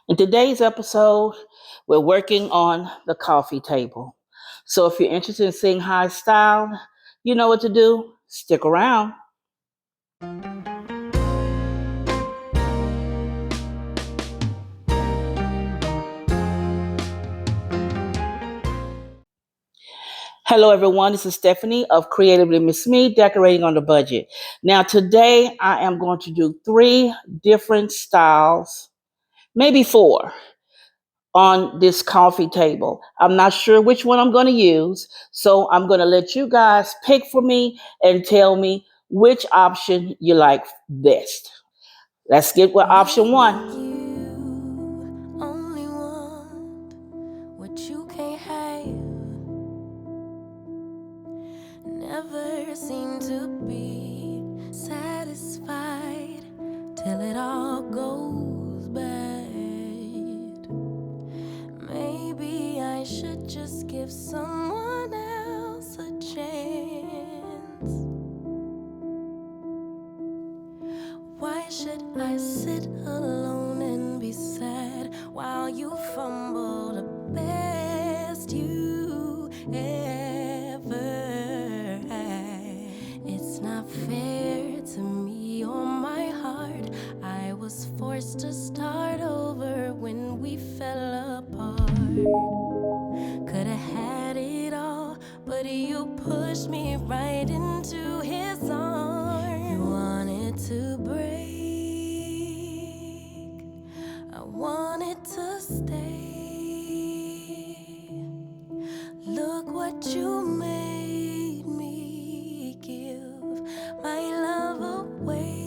In today's episode, we're working on the coffee table. So if you're interested in seeing how I styled, you know what to do. Stick around. Hello, everyone. This is Stephanie of CreativelyMsMe, decorating on the budget. Now, today I am going to do 3 different styles, maybe 4, on this coffee table. I'm not sure which one I'm going to use, so I'm going to let you guys pick for me and tell me which option you like best. Let's get with option 1. You only want what you can't have. Never seem to be satisfied till it all goes bad. Maybe I should just give someone else a chance. Why should I sit alone and be sad while you fumble the best you ever had? It's not fair to me or my heart. I was forced to start over when we fell apart. Could've had it all, but you pushed me right into his arms. You wanted to break, I wanted to stay. Look what you made me give my love away.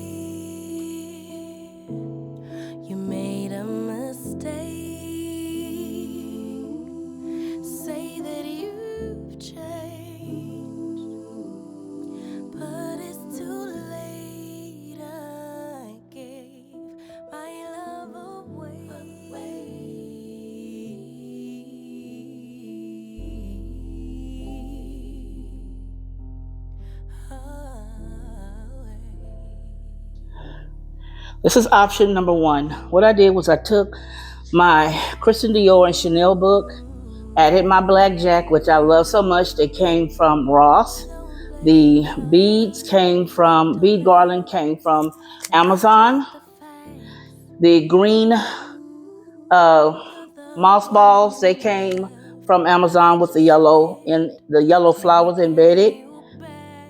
You made a mistake. Say that you've changed, but it's too late. I gave my love away. This is option number 1. What I did was I took my Christian Dior and Chanel book, added my blackjack, which I love so much. They came from Ross. The bead garland came from Amazon. The green moss balls, they came from Amazon with the yellow flowers embedded.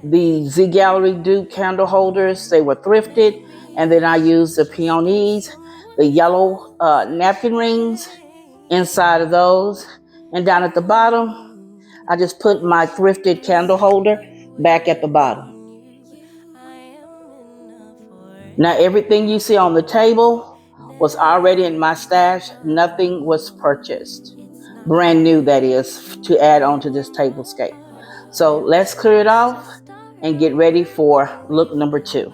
The Z Gallery Duke candle holders, they were thrifted. And then I used the peonies, the yellow napkin rings inside of those. And down at the bottom, I just put my thrifted candle holder back at the bottom. Now, everything you see on the table was already in my stash. Nothing was purchased. Brand new, that is, to add on to this tablescape. So let's clear it off and get ready for look number 2.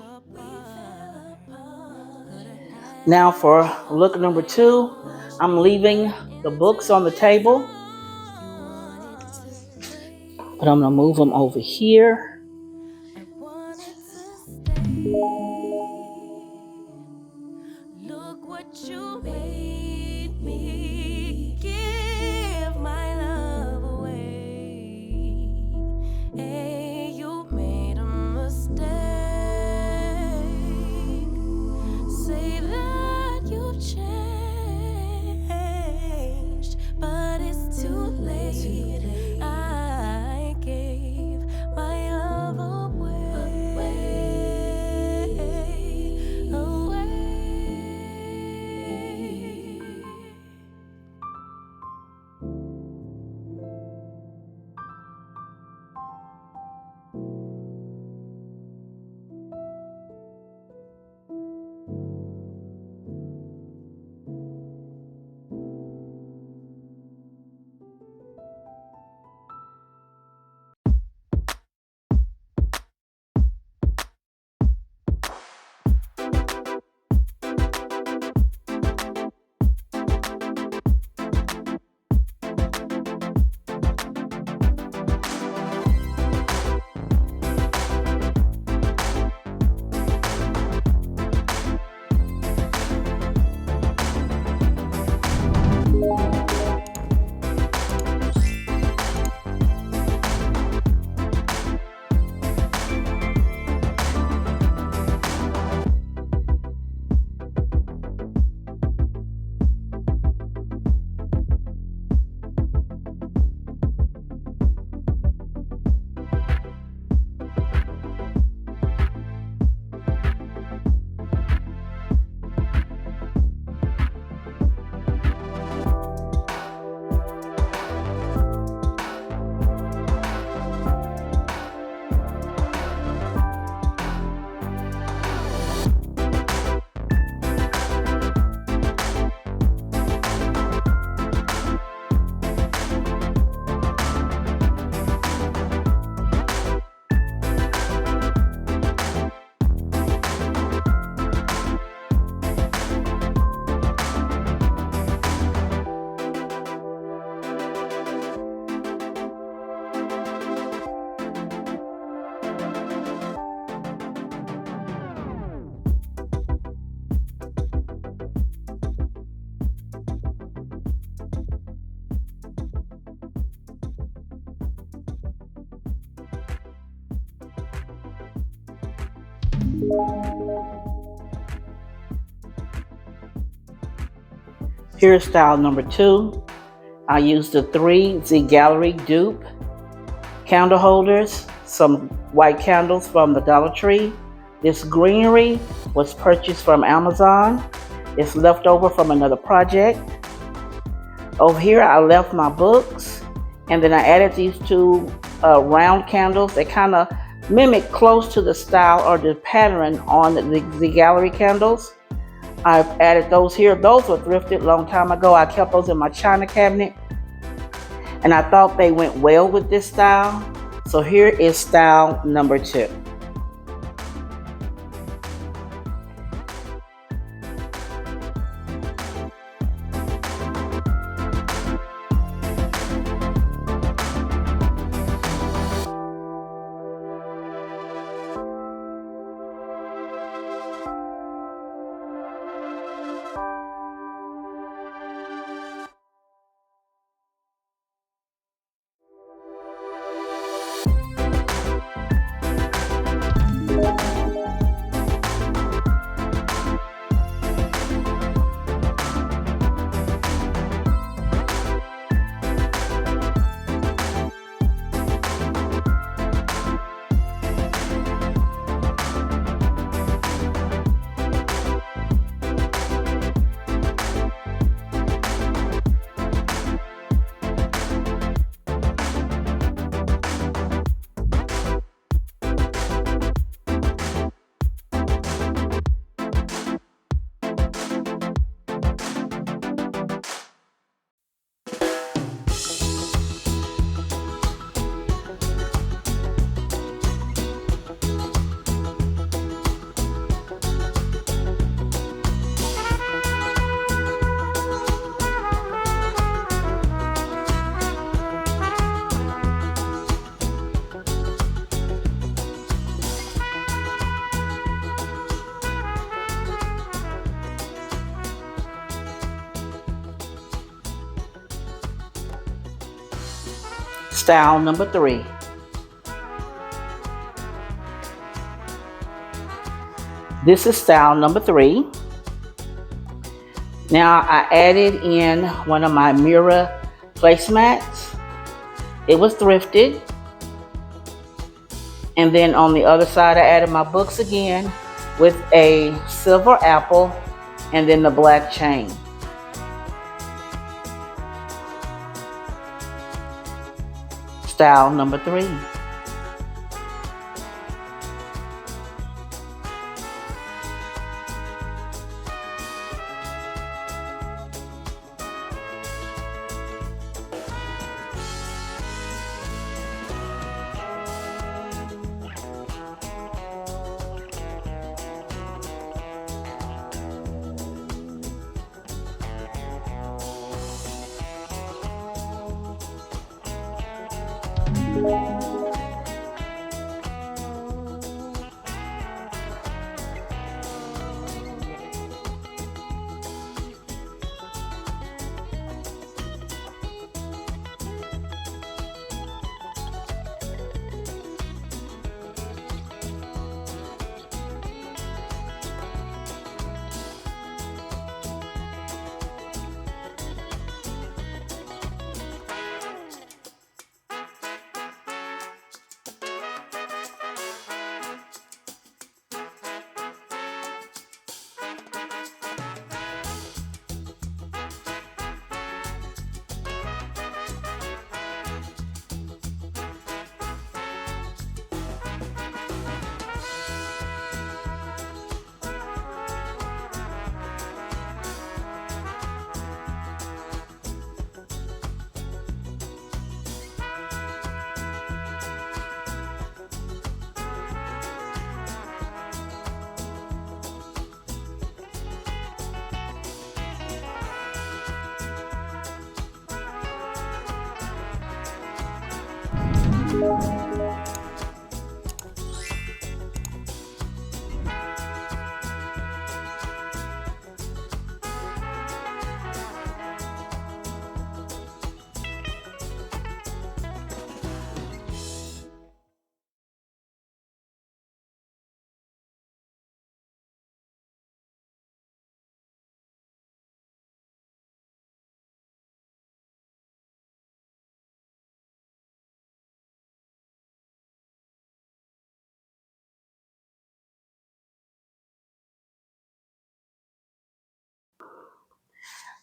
Now for look number 2, I'm leaving the books on the table, but I'm going to move them over here. Look what you made me give my love away. Hey, you made a mistake. Say that you've changed, but it's too late. I gave my love away. Here's style number 2. I used the 3 Z Gallery dupe candle holders, some white candles from the Dollar Tree. This greenery was purchased from Amazon. It's left over from another project. Over here I left my books, and then I added these 2 round candles. They kind of mimic close to the style or the pattern on the gallery candles. I've added those here. Those were thrifted a long time ago. I kept those in my china cabinet, and I thought they went well with this style. So here is style number 2. Style number 3. This is style number 3. Now I added in one of my mirror placemats. It was thrifted. And then on the other side I added my books again with a silver apple and then the black chain. Style number 3.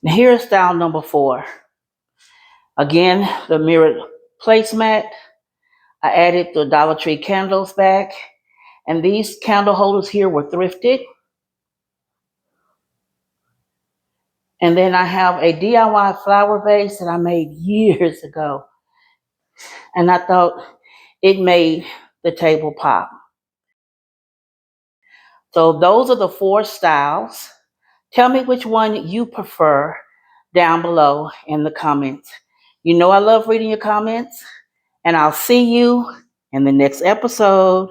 Now here is style number 4. Again, the mirrored placemat. I added the Dollar Tree candles back. And these candle holders here were thrifted. And then I have a DIY flower vase that I made years ago. And I thought it made the table pop. So those are the 4 styles. Tell me which one you prefer down below in the comments. You know I love reading your comments, and I'll see you in the next episode.